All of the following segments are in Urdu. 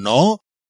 9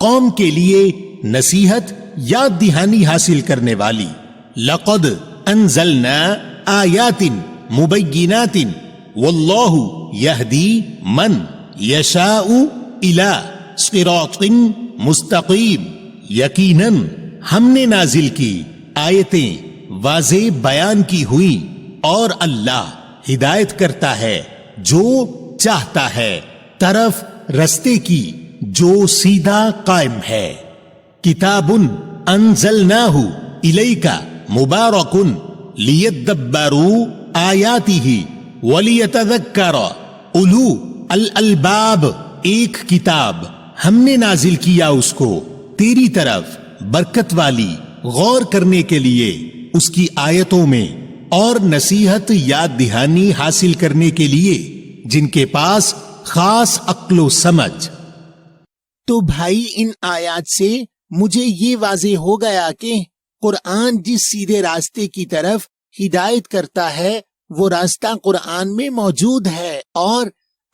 قوم کے لیے نصیحت یاد دہانی حاصل کرنے والی. لقد انزلنا آیات مبینات واللہ یہدی من یشاء الی صراط مستقیم. یقیناً ہم نے نازل کی آیتیں واضح بیان کی ہوئی اور اللہ ہدایت کرتا ہے جو چاہتا ہے طرف رستے کی جو سیدھا قائم ہے. کتاب انزلناہ الیک مبارک لیدبروا آیاتہ ولیتذکر اولو الالباب. ایک کتاب ہم نے نازل کیا اس کو تیری طرف برکت والی غور کرنے کے لیے اس کی آیتوں میں اور نصیحت یاد دہانی حاصل کرنے کے لیے جن کے پاس خاص عقل و سمجھ. تو بھائی ان آیات سے مجھے یہ واضح ہو گیا کہ قرآن جس سیدھے راستے کی طرف ہدایت کرتا ہے وہ راستہ قرآن میں موجود ہے اور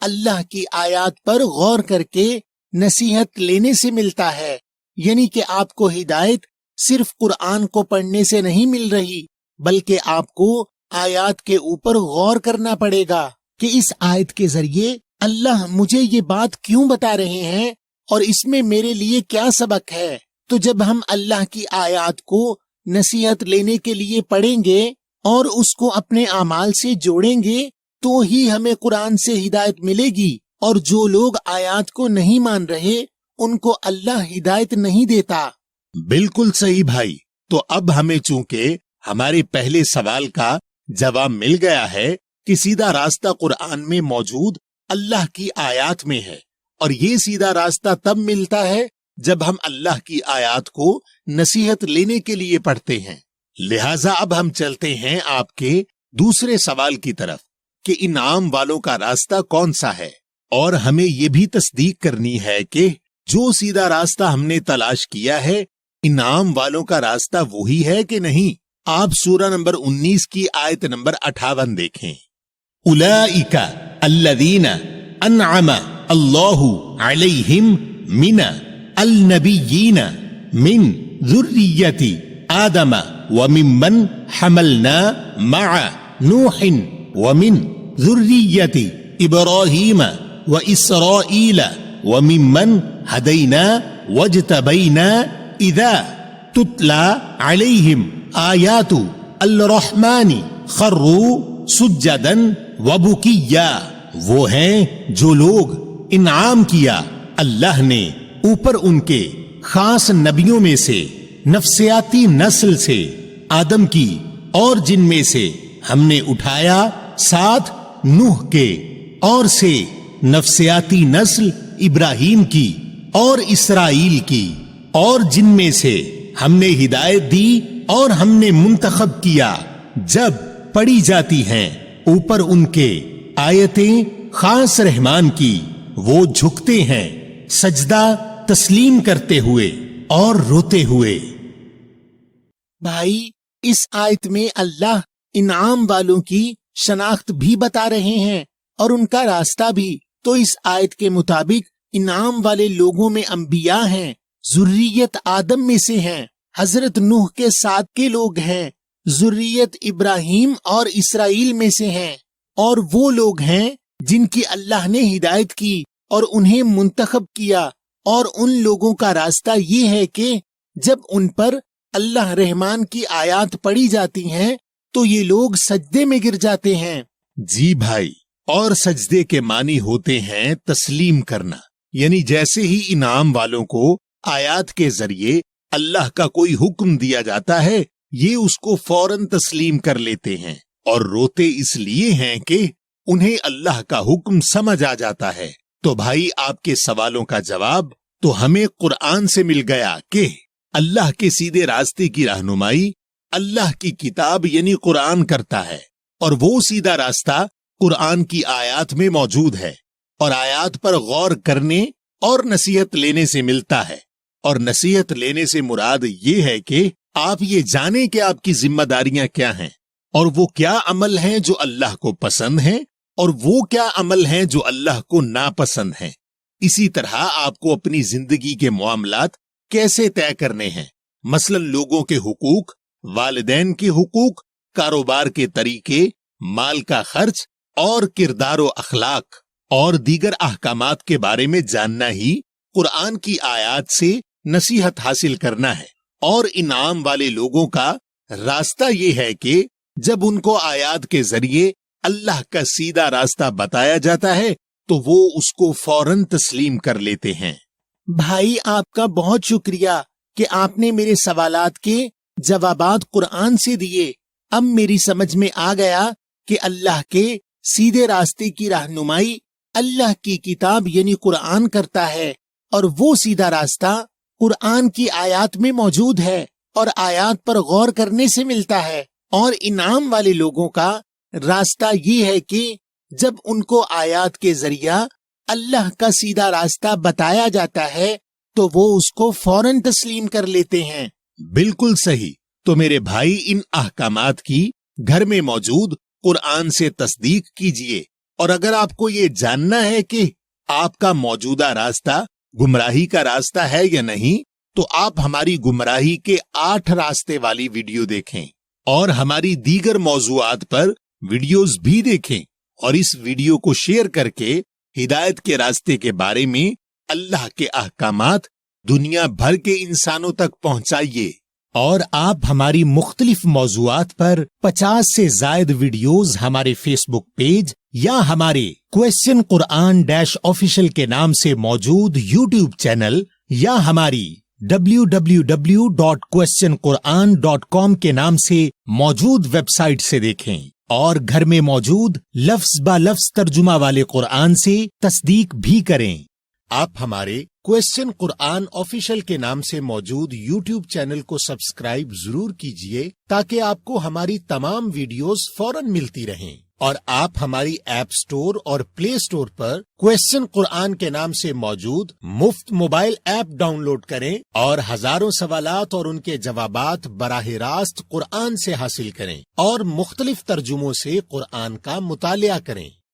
اللہ کی آیات پر غور کر کے نصیحت لینے سے ملتا ہے. یعنی کہ آپ کو ہدایت صرف قرآن کو پڑھنے سے نہیں مل رہی بلکہ آپ کو آیات کے اوپر غور کرنا پڑے گا کہ اس آیت کے ذریعے اللہ مجھے یہ بات کیوں بتا رہے ہیں اور اس میں میرے لیے کیا سبق ہے. تو جب ہم اللہ کی آیات کو نصیحت لینے کے لیے پڑھیں گے اور اس کو اپنے اعمال سے جوڑیں گے تو ہی ہمیں قرآن سے ہدایت ملے گی. اور جو لوگ آیات کو نہیں مان رہے ان کو اللہ ہدایت نہیں دیتا. بالکل صحیح بھائی. تو اب ہمیں چونکہ ہمارے پہلے سوال کا جواب مل گیا ہے کہ سیدھا راستہ قرآن میں موجود اللہ کی آیات میں ہے اور یہ سیدھا راستہ تب ملتا ہے جب ہم اللہ کی آیات کو نصیحت لینے کے لیے پڑھتے ہیں. لہٰذا اب ہم چلتے ہیں آپ کے دوسرے سوال کی طرف کہ انعام والوں کا راستہ کون سا ہے اور ہمیں یہ بھی تصدیق کرنی ہے کہ جو سیدھا راستہ ہم نے تلاش کیا ہے انعام والوں کا راستہ وہی ہے کہ نہیں. آپ سورہ نمبر 19 کی آیت نمبر 58 دیکھیں. اولئک الذین انعم اللہ علیہم من النبیین من ذریۃ آدم وممن حملنا مع نوح ومن ذریۃ ابراہیم واسرائیل وممن ہدینا واجتبینا اذا تتلی علیہم آیات الرحمن خروا سجدا وبکیا. وہ ہیں جو لوگ انعام کیا اللہ نے اوپر ان کے خاص نبیوں میں سے نفسیاتی نسل سے آدم کی اور جن میں سے ہم نے اٹھایا ساتھ نوح کے اور سے نفسیاتی نسل ابراہیم کی اور اسرائیل کی اور جن میں سے ہم نے ہدایت دی اور ہم نے منتخب کیا جب پڑھی جاتی ہیں اوپر ان کے آیتیں خاص رحمان کی وہ جھکتے ہیں سجدہ تسلیم کرتے ہوئے اور روتے ہوئے. بھائی اس آیت میں اللہ انعام والوں کی شناخت بھی بتا رہے ہیں اور ان کا راستہ بھی. تو اس آیت کے مطابق انعام والے لوگوں میں انبیاء ہیں، ذریت آدم میں سے ہیں، حضرت نوح کے ساتھ کے لوگ ہیں، ذریت ابراہیم اور اسرائیل میں سے ہیں، اور وہ لوگ ہیں جن کی اللہ نے ہدایت کی اور انہیں منتخب کیا. اور ان لوگوں کا راستہ یہ ہے کہ جب ان پر اللہ رحمان کی آیات پڑھی جاتی ہیں تو یہ لوگ سجدے میں گر جاتے ہیں. جی بھائی، اور سجدے کے معنی ہوتے ہیں تسلیم کرنا. یعنی جیسے ہی انعام والوں کو آیات کے ذریعے اللہ کا کوئی حکم دیا جاتا ہے یہ اس کو فوراً تسلیم کر لیتے ہیں اور روتے اس لیے ہیں کہ انہیں اللہ کا حکم سمجھ آ جاتا ہے. تو بھائی آپ کے سوالوں کا جواب تو ہمیں قرآن سے مل گیا کہ اللہ کے سیدھے راستے کی رہنمائی اللہ کی کتاب یعنی قرآن کرتا ہے اور وہ سیدھا راستہ قرآن کی آیات میں موجود ہے اور آیات پر غور کرنے اور نصیحت لینے سے ملتا ہے. اور نصیحت لینے سے مراد یہ ہے کہ آپ یہ جانیں کہ آپ کی ذمہ داریاں کیا ہیں اور وہ کیا عمل ہیں جو اللہ کو پسند ہیں اور وہ کیا عمل ہیں جو اللہ کو ناپسند ہیں. اسی طرح آپ کو اپنی زندگی کے معاملات کیسے طے کرنے ہیں، مثلا لوگوں کے حقوق، والدین کے حقوق، کاروبار کے طریقے، مال کا خرچ اور کردار و اخلاق اور دیگر احکامات کے بارے میں جاننا ہی قرآن کی آیات سے نصیحت حاصل کرنا ہے۔ اور انعام والے لوگوں کا راستہ یہ ہے کہ جب ان کو آیات کے ذریعے اللہ کا سیدھا راستہ بتایا جاتا ہے تو وہ اس کو فوراً تسلیم کر لیتے ہیں۔ بھائی آپ کا بہت شکریہ کہ آپ نے میرے سوالات کے جوابات قرآن سے دیے۔ اب میری سمجھ میں آ گیا کہ اللہ کے سیدھے راستے کی رہنمائی اللہ کی کتاب یعنی قرآن کرتا ہے، اور وہ سیدھا راستہ قرآن کی آیات میں موجود ہے اور آیات پر غور کرنے سے ملتا ہے۔ اور انعام والے لوگوں کا راستہ یہ ہے کہ جب ان کو آیات کے ذریعہ اللہ کا سیدھا راستہ بتایا جاتا ہے تو وہ اس کو فوراً تسلیم کر لیتے ہیں۔ بالکل صحیح۔ تو میرے بھائی، ان احکامات کی گھر میں موجود قرآن سے تصدیق کیجئے، اور اگر آپ کو یہ جاننا ہے کہ آپ کا موجودہ راستہ گمراہی کا راستہ ہے یا نہیں، تو آپ ہماری گمراہی کے 8 راستے والی ویڈیو دیکھیں اور ہماری دیگر موضوعات پر ویڈیوز بھی دیکھیں، اور اس ویڈیو کو شیئر کر کے ہدایت کے راستے کے بارے میں اللہ کے احکامات دنیا بھر کے انسانوں تک پہنچائیے۔ اور آپ ہماری مختلف موضوعات پر 50 سے زائد ویڈیوز ہمارے فیس بک پیج یا ہمارے کوسچن قرآن آفیشل کے نام سے موجود یوٹیوب چینل یا ہماری www.questionquran.com کے نام سے موجود ویب سائٹ سے دیکھیں، اور گھر میں موجود لفظ با لفظ ترجمہ والے قرآن سے تصدیق بھی کریں۔ آپ ہمارے کوسچن قرآن آفیشل کے نام سے موجود یوٹیوب چینل کو سبسکرائب ضرور کیجئے تاکہ آپ کو ہماری تمام ویڈیوز فوراً ملتی رہیں، اور آپ ہماری ایپ سٹور اور پلے سٹور پر کوسچن قرآن کے نام سے موجود مفت موبائل ایپ ڈاؤن لوڈ کریں اور ہزاروں سوالات اور ان کے جوابات براہ راست قرآن سے حاصل کریں اور مختلف ترجموں سے قرآن کا مطالعہ کریں۔